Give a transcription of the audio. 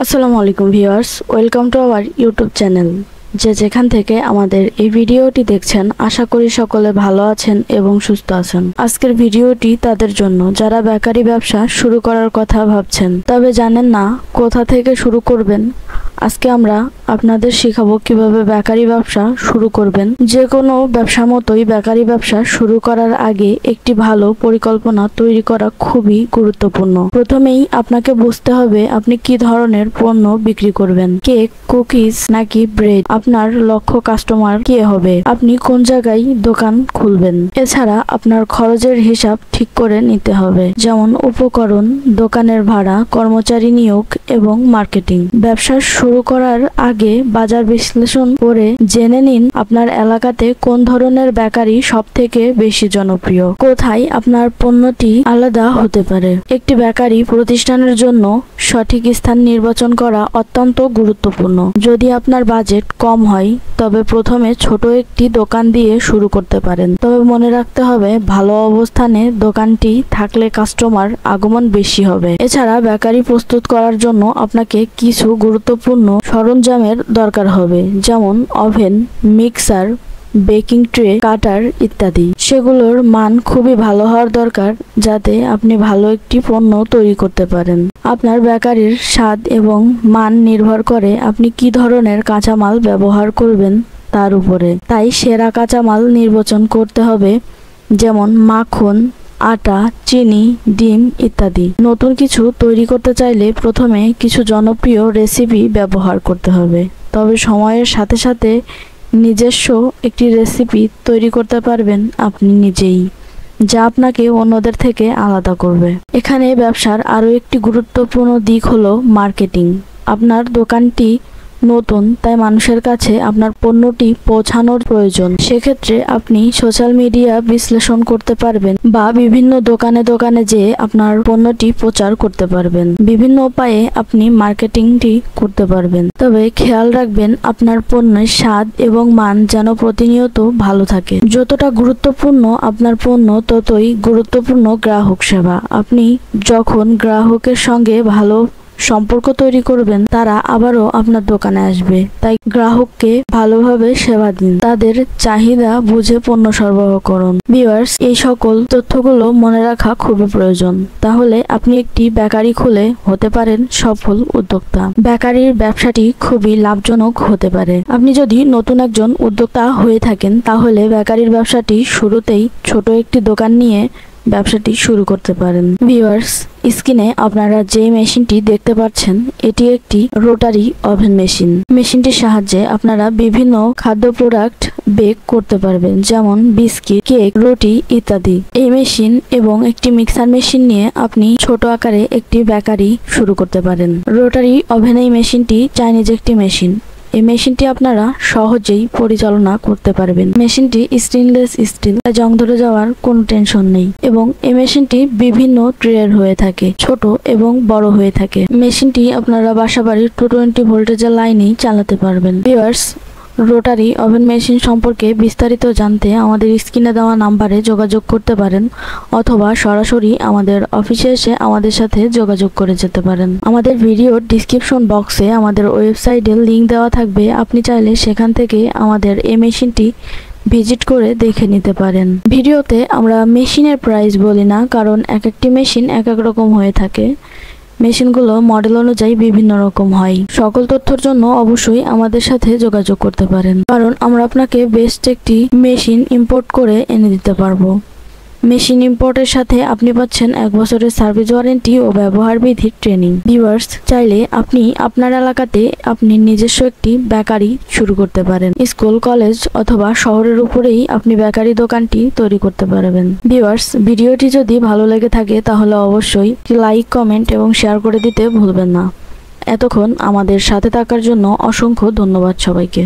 আসসালামু আলাইকুম viewers, welcome to our YouTube channel. যেখান থেকে আমাদের এই ভিডিওটি দেখছেন, আশা করি সকলে ভালো আছেন এবং সুস্থ আছেন। আজকের ভিডিওটি তাদের জন্য যারা বেকারি ব্যবসা শুরু করার কথা ভাবছেন তবে জানেন না কোথা থেকে শুরু করবেন। আজকে আমরা আপনাদের শেখাবো কিভাবে বেকারি ব্যবসা শুরু করবেন। যে কোনো ব্যবসা মতোই বেকারি ব্যবসা শুরু করার আগে একটি ভালো পরিকল্পনা তৈরি করা খুবই গুরুত্বপূর্ণ। প্রথমেই আপনাকে বুঝতে হবে আপনি কি ধরনের পণ্য বিক্রি করবেন। কেক, কুকিজ নাকি ব্রেড? আপনার লক্ষ্য কাস্টমার কে হবে? আপনি কোন জায়গায় দোকান খুলবেন? এছাড়া আপনার খরচের হিসাব ঠিক করে নিতে হবে, যেমন উপকরণ, দোকানের ভাড়া, কর্মচারী নিয়োগ এবং মার্কেটিং। ব্যবসা শুরু করার আগে বাজার বিশ্লেষণ করে জেনে নিন আপনার এলাকাতে কোন ধরনের বেকারি সব থেকে বেশি জনপ্রিয়, কোথায় আপনার পণ্যটি আলাদা হতে পারে। একটি বেকারি প্রতিষ্ঠানের জন্য সঠিক স্থান নির্বাচন করা অত্যন্ত গুরুত্বপূর্ণ। যদি আপনার বাজেট কম হয় তবে প্রথমে ছোট একটি দোকান দিয়ে শুরু করতে পারেন, তবে মনে রাখতে হবে ভালো অবস্থানে দোকানটি থাকলে কাস্টমার আগমন বেশি হবে। এছাড়া বেকারি প্রস্তুত করার জন্য আপনাকে কিছু গুরুত্বপূর্ণ সরঞ্জামের দরকার হবে, যেমন ওভেন, মিক্সার, বেকিং ট্রে, কাটার ইত্যাদি। সেগুলোর মান খুবই ভালো হওয়ার দরকার যাতে আপনি ভালো একটি পণ্য তৈরি করতে পারেন। আপনার বেকারির স্বাদ এবং মান নির্ভর করে আপনি কি ধরনের কাঁচামাল ব্যবহার করবেন তার উপরে। তাই সেরা কাঁচামাল নির্বাচন করতে হবে, যেমন মাখন, আটা, চিনি, ডিম ইত্যাদি। নতুন কিছু তৈরি করতে চাইলে প্রথমে কিছু জনপ্রিয় রেসিপি ব্যবহার করতে হবে, তবে সময়ের সাথে সাথে নিজস্ব একটি রেসিপি তৈরি করতে পারবেন আপনি নিজেই, যা আপনাকে অন্যদের থেকে আলাদা করবে। এখানে ব্যবসার আরও একটি গুরুত্বপূর্ণ দিক হলো মার্কেটিং। আপনার দোকানটি নতুন, তাই মানুষের কাছে আপনার পণ্যটি পৌঁছানোর প্রয়োজন। সেক্ষেত্রে আপনি সোশ্যাল মিডিয়া বিশ্লেষণ করতে পারবেন বা বিভিন্ন দোকানে দোকানে যেয়ে আপনার পণ্যটি প্রচার করতে পারবেন। বিভিন্ন উপায়ে আপনি মার্কেটিংটি করতে পারবেন, তবে খেয়াল রাখবেন আপনার পণ্যের স্বাদ এবং মান যেন প্রতিনিয়ত ভালো থাকে। যতটা গুরুত্বপূর্ণ আপনার পণ্য, ততই গুরুত্বপূর্ণ গ্রাহক সেবা। আপনি যখন গ্রাহকের সঙ্গে ভালো সম্পর্ক তৈরি করবেন, তারা আবারও আপনার দোকানে আসবে। তাই গ্রাহককে ভালোভাবে সেবা দিন, তাদের চাহিদা বুঝে পণ্য সরবরাহ করুন। ভিউয়ার্স, এই সকল তথ্যগুলো মনে রাখা খুবই প্রয়োজন, তাহলে আপনি একটি বেকারি খুলে হতে পারেন সফল উদ্যোক্তা। বেকারির ব্যবসাটি খুবই লাভজনক হতে পারে। আপনি যদি নতুন একজন উদ্যোক্তা হয়ে থাকেন তাহলে বেকারির ব্যবসাটি শুরুতেই ছোট একটি দোকান নিয়ে ব্যবসাটি শুরু করতে পারেন। ভিউয়ার্স, স্ক্রিনে আপনারা যে মেশিনটি দেখতে পাচ্ছেন এটি একটি রোটারি ওভেন মেশিন। মেশিনটির সাহায্যে আপনারা বিভিন্ন খাদ্য প্রোডাক্ট বেক করতে পারবেন, যেমন বিস্কিট, কেক, রুটি ইত্যাদি। এই মেশিন এবং একটি মিক্সার মেশিন নিয়ে আপনি ছোট আকারে একটি বেকারি শুরু করতে পারেন। রোটারি ওভেন এই মেশিনটি চাইনিজ একটি মেশিন। এই মেশিনটি আপনারা সহজেই পরিচালনা করতে পারবেন। মেশিনটি স্টেনলেস স্টিল, জং ধরে যাওয়ার কোনো টেনশন নেই এবং এই মেশিনটি বিভিন্ন ট্রের হয়ে থাকে, ছোট এবং বড় হয়ে থাকে। মেশিনটি আপনারা বাসাবাড়ির 220 ভোল্টেজের লাইনেই চালাতে পারবেন। ভিউয়ার্স, রোটারি ওভেন মেশিন সম্পর্কে বিস্তারিত জানতে আমাদের স্ক্রিনে দেওয়া নাম্বারে যোগাযোগ করতে পারেন, অথবা সরাসরি আমাদের অফিসে এসে আমাদের সাথে যোগাযোগ করে যেতে পারেন। আমাদের ভিডিওর ডিসক্রিপশন বক্সে আমাদের ওয়েবসাইটের লিঙ্ক দেওয়া থাকবে, আপনি চাইলে সেখান থেকে আমাদের এই মেশিনটি ভিজিট করে দেখে নিতে পারেন। ভিডিওতে আমরা মেশিনের প্রাইস বলি না, কারণ এক একটি মেশিন এক এক রকম হয়ে থাকে। মেশিনগুলো মডেল অনুযায়ী বিভিন্ন রকম হয়। সকল তথ্যের জন্য অবশ্যই আমাদের সাথে যোগাযোগ করতে পারেন, কারণ আমরা আপনাকে বেস্ট একটি মেশিন ইম্পোর্ট করে এনে দিতে পারবো। মেশিন ইম্পোর্টের সাথে আপনি পাচ্ছেন 1 বছরের সার্ভিস ওয়ারেন্টি ও ব্যবহার বিধির ট্রেনিং। ভিউয়ার্স, চাইলে আপনি আপনার এলাকাতে আপনি নিজস্ব একটি বেকারি শুরু করতে পারেন। স্কুল, কলেজ অথবা শহরের উপরেই আপনি বেকারি দোকানটি তৈরি করতে পারবেন। ভিউয়ার্স, ভিডিওটি যদি ভালো লেগে থাকে তাহলে অবশ্যই লাইক, কমেন্ট এবং শেয়ার করে দিতে ভুলবেন না। এতক্ষণ আমাদের সাথে থাকার জন্য অসংখ্য ধন্যবাদ সবাইকে।